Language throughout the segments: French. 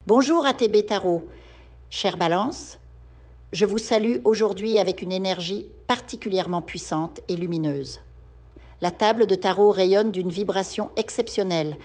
Bonjour ATB Tarot, chère Balance, je vous salue aujourd'hui avec une énergie particulièrement puissante et lumineuse. La table de tarot rayonne d'une vibration exceptionnelle,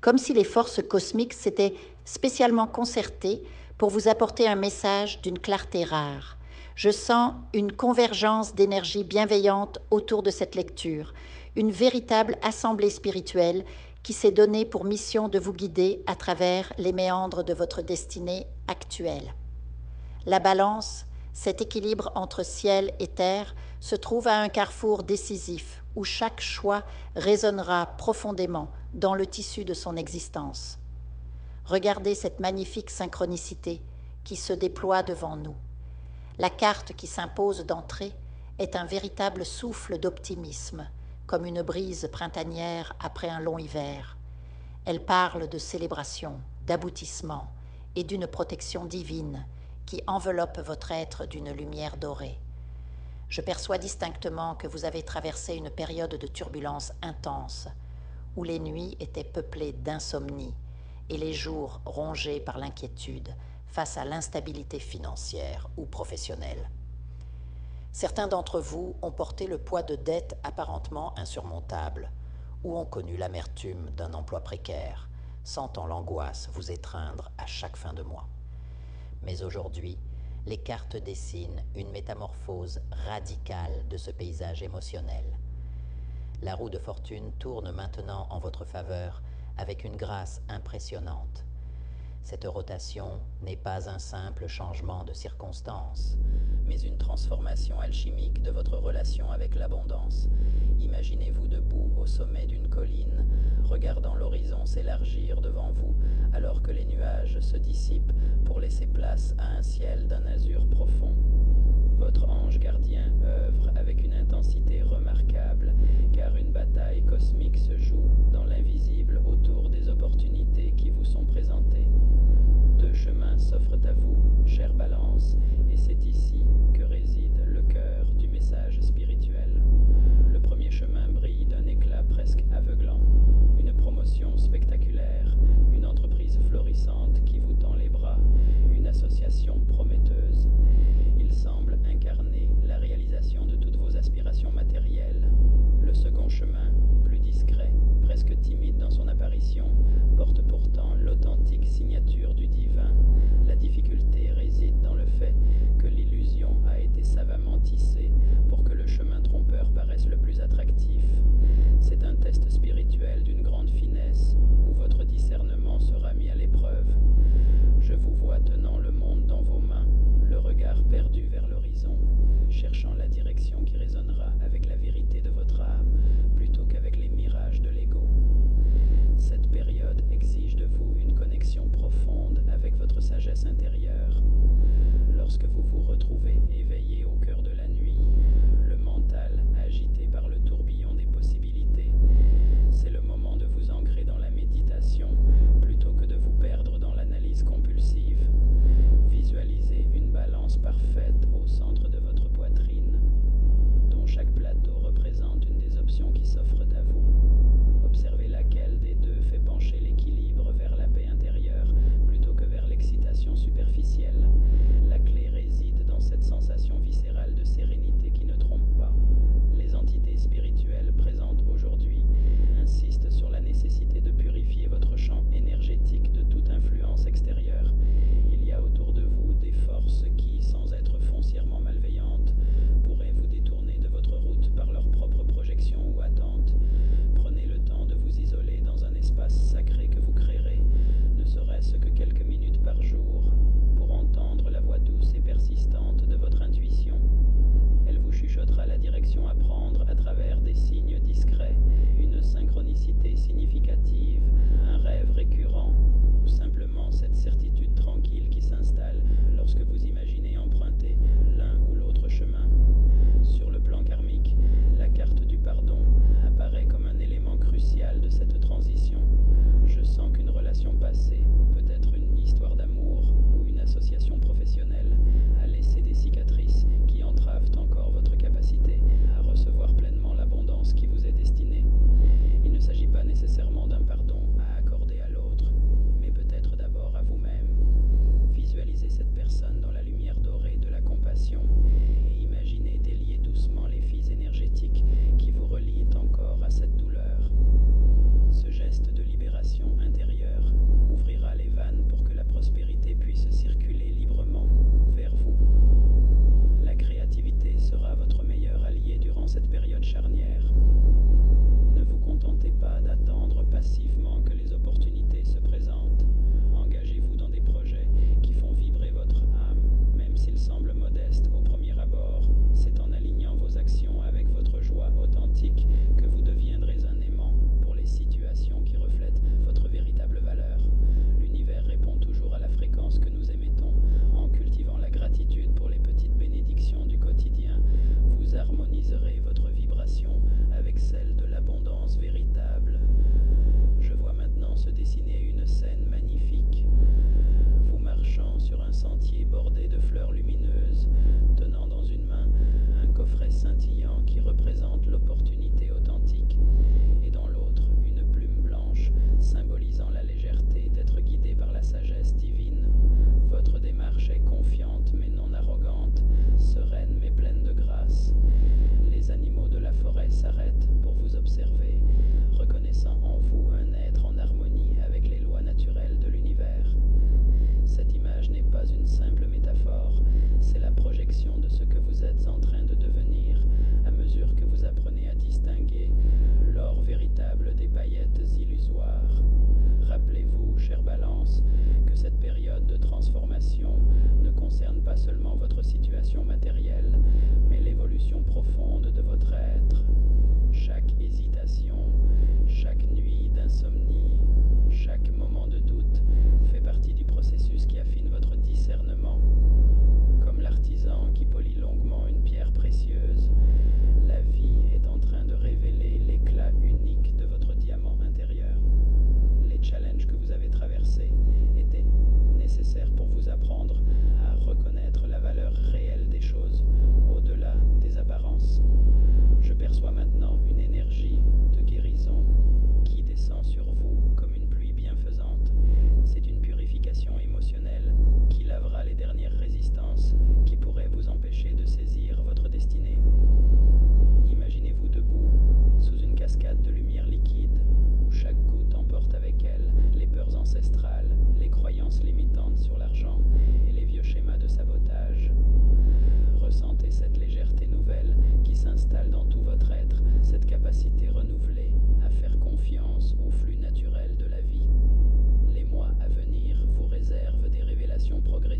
comme si les forces cosmiques s'étaient spécialement concertées pour vous apporter un message d'une clarté rare. Je sens une convergence d'énergie bienveillante autour de cette lecture, une véritable assemblée spirituelle qui s'est donnée pour mission de vous guider à travers les méandres de votre destinée actuelle. La balance, cet équilibre entre ciel et terre, se trouve à un carrefour décisif où chaque choix résonnera profondément dans le tissu de son existence. Regardez cette magnifique synchronicité qui se déploie devant nous. La carte qui s'impose d'entrée est un véritable souffle d'optimisme, comme une brise printanière après un long hiver. Elle parle de célébration, d'aboutissement et d'une protection divine qui enveloppe votre être d'une lumière dorée. Je perçois distinctement que vous avez traversé une période de turbulence intense, où les nuits étaient peuplées d'insomnie et les jours rongés par l'inquiétude face à l'instabilité financière ou professionnelle. Certains d'entre vous ont porté le poids de dettes apparentement insurmontables, ou ont connu l'amertume d'un emploi précaire, sentant l'angoisse vous étreindre à chaque fin de mois. Mais aujourd'hui, les cartes dessinent une métamorphose radicale de ce paysage émotionnel. La roue de fortune tourne maintenant en votre faveur avec une grâce impressionnante. Cette rotation n'est pas un simple changement de circonstances, mais une transformation alchimique de votre relation avec l'abondance. Imaginez-vous debout au sommet d'une colline, regardant l'horizon s'élargir devant vous, alors que les nuages se dissipent pour laisser place à un ciel d'un azur profond. Votre ange gardien œuvre avec une intensité remarquable, car une bataille cosmique se joue dans l'invisible autour des opportunités qui vous sont présentées. Deux chemins s'offrent à vous, chère Balance, et c'est ici que réside le cœur du message spirituel. Le premier chemin brille d'un éclat presque aveuglant, une promotion spectaculaire, une entreprise florissante qui vous tend les bras, une association prometteuse. Il semble incarner la réalisation de toutes vos aspirations matérielles. Le second chemin, plus discret, presque timide dans son apparition, porte pourtant l'authentique signification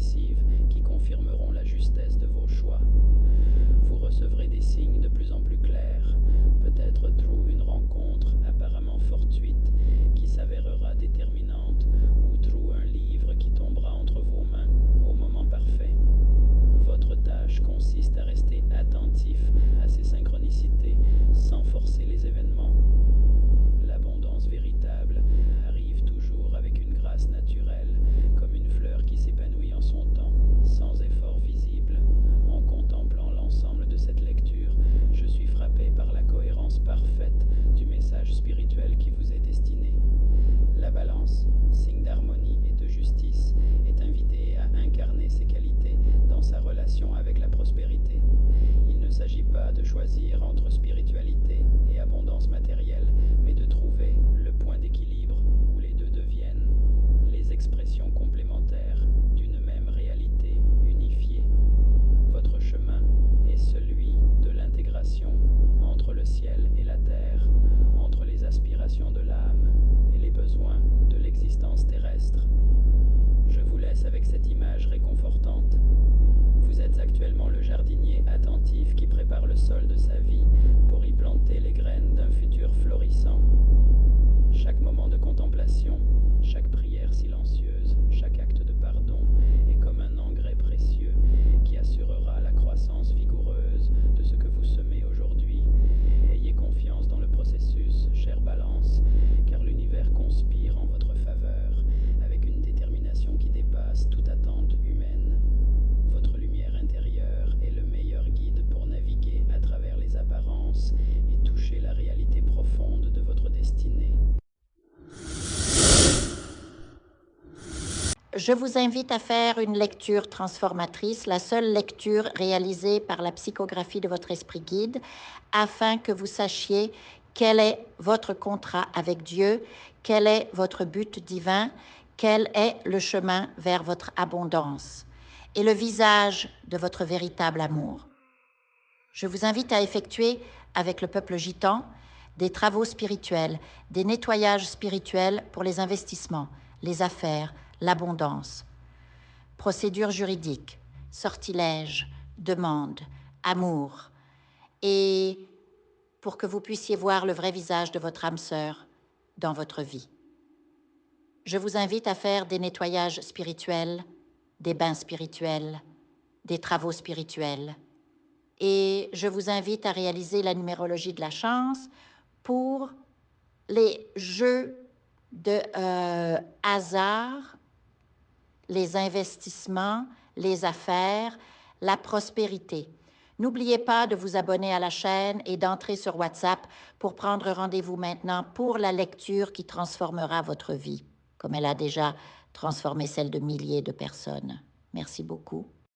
progressives qui confirmeront la justesse de vos choix. Vous recevrez des signes de plus en plus clairs, peut-être through une rencontre apparemment fortuite qui s'avérera déterminante ou through un livre qui tombera entre vos mains au moment parfait. Votre tâche consiste à rester attentif à ces synchronicités sans forcer les événements. L'abondance véritable arrive toujours avec une grâce naturelle, comme une fleur qui s'épanouit en son temps, sans effort visible. En contemplant l'ensemble de cette lecture, je suis frappé par la cohérence parfaite du message spirituel qui vous est destiné. La balance, signe d'harmonie et de justice, est invitée à incarner ses qualités dans sa relation avec la prospérité. Il ne s'agit pas de choisir entre spiritualité et abondance matérielle, mais de trouver le point d'équilibre où les deux deviennent les expressions complémentaires d'une même réalité unifiée. Votre chemin est celui de l'intégration entre le ciel et la terre, entre les aspirations de l'âme et les besoins de l'existence terrestre. Je vous laisse avec cette image réconfortante. Vous êtes actuellement le jardinier attentif qui prépare le sol de sa vie pour y planter les graines d'un futur florissant. Chaque moment de contemplation, chaque prière silencieuse, chaque acte de pardon est comme un engrais précieux qui assurera la croissance vigoureuse de ce que vous semez aujourd'hui. Ayez confiance dans le processus, chère Balance, car l'univers conspire en votre faveur avec une détermination qui dépasse toute attente humaine. Votre lumière intérieure est le meilleur guide pour naviguer à travers les apparences et toucher la réalité profonde de votre destinée. Je vous invite à faire une lecture transformatrice, la seule lecture réalisée par la psychographie de votre esprit guide, afin que vous sachiez quel est votre contrat avec Dieu, quel est votre but divin, quel est le chemin vers votre abondance et le visage de votre véritable amour. Je vous invite à effectuer avec le peuple gitan des travaux spirituels, des nettoyages spirituels pour les investissements, les affaires, l'abondance. Procédures juridiques, sortilèges, demandes, amour. Et pour que vous puissiez voir le vrai visage de votre âme sœur dans votre vie. Je vous invite à faire des nettoyages spirituels, des bains spirituels, des travaux spirituels. Et je vous invite à réaliser la numérologie de la chance pour les jeux de hasard, les investissements, les affaires, la prospérité. N'oubliez pas de vous abonner à la chaîne et d'entrer sur WhatsApp pour prendre rendez-vous maintenant pour la lecture qui transformera votre vie, comme elle a déjà transformé celle de milliers de personnes. Merci beaucoup.